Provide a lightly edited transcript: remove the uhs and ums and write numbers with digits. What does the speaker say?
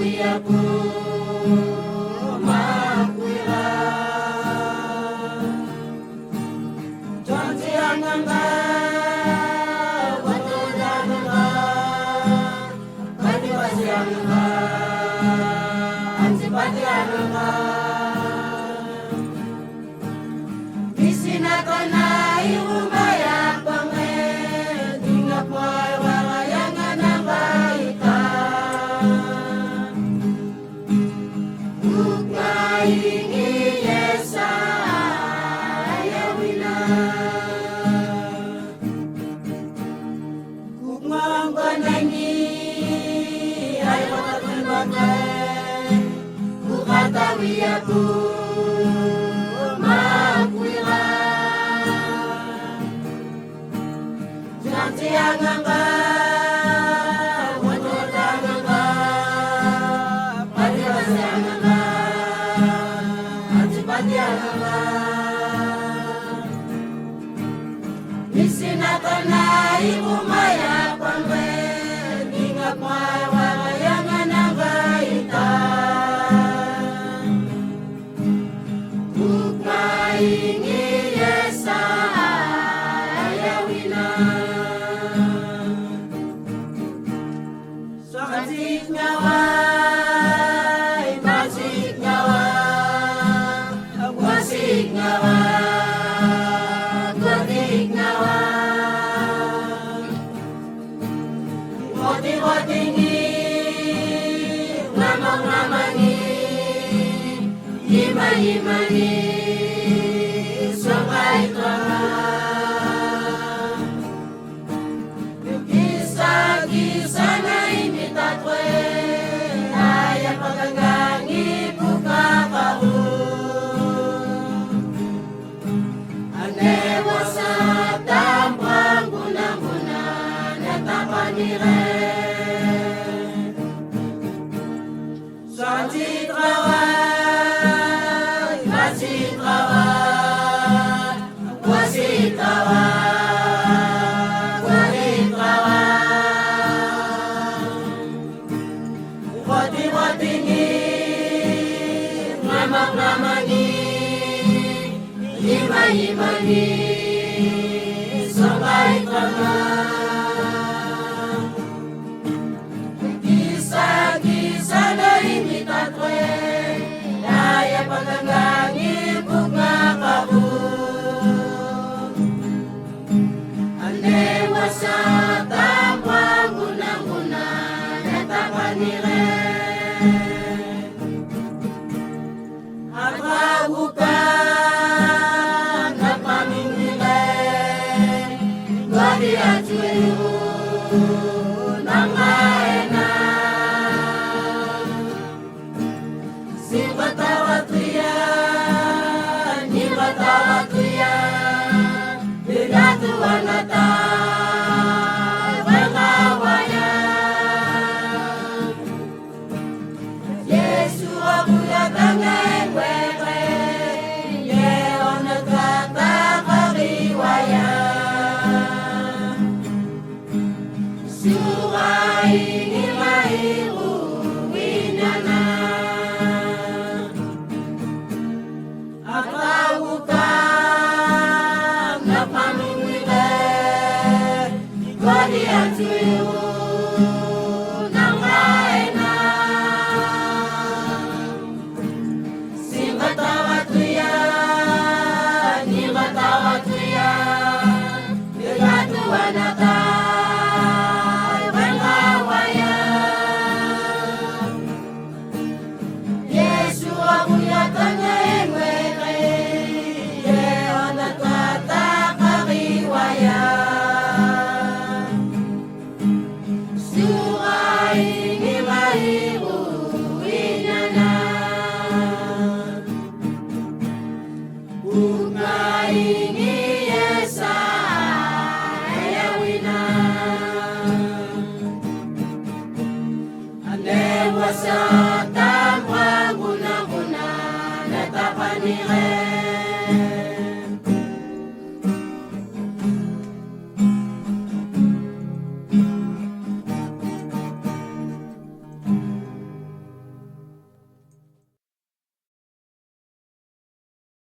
wiyaku makwira Janji anganga watodanga Badi wasi anganga Antipati anganga Bisinakana irumaya pange Tingap moy warayangan ang baita Ukmaingi yesa ayawina Kukmang banani ay makakulbagay Kukatawi ako makwira Janji anganga watodanga Padi wasi anganga Antipati anganga Bisinakana irumaya pange Tingap moy warayangan ang baita Ukmaingi yesa ayawina Sakasik nyawa Basik nyawa Wasik nyawa Gwatik nyawa Roti-rotingi Lamang-lamangi Ima-imani Sampai terang Kisah-kisah na imitatwe Ayah paganggangi buka kahu Anewa sa tampang guna-guna Natapanire Santi trawai Masih trawai Wasih trawai Wahid trawai Roti-rotingi Lamang-lamangi Ima-imani Sampai terang Kisah-kisah na imitatwe Daya paganggangi bunga kahu Anewa sa tampang guna-guna Natapanire Atrabukan napamingile Gadi acuyu Nanggaena Si batawatuya Ni batawatuya Bidatu wanata Bangawaya Yesu aku datangin wewe Ye onet kata kariwaya Surai ini lahiru winyana Atrabukan napamingile Gadi acuyu Nanggaena Si batawatuya Ni batawatuya Bidatu wanata Bangawaya Yesu aku datangin wewe Ye onet kata kariwaya Surai ini lahiru winyana Ukmaingi yesa ayawina Anewa sa tampang guna-guna Natapanire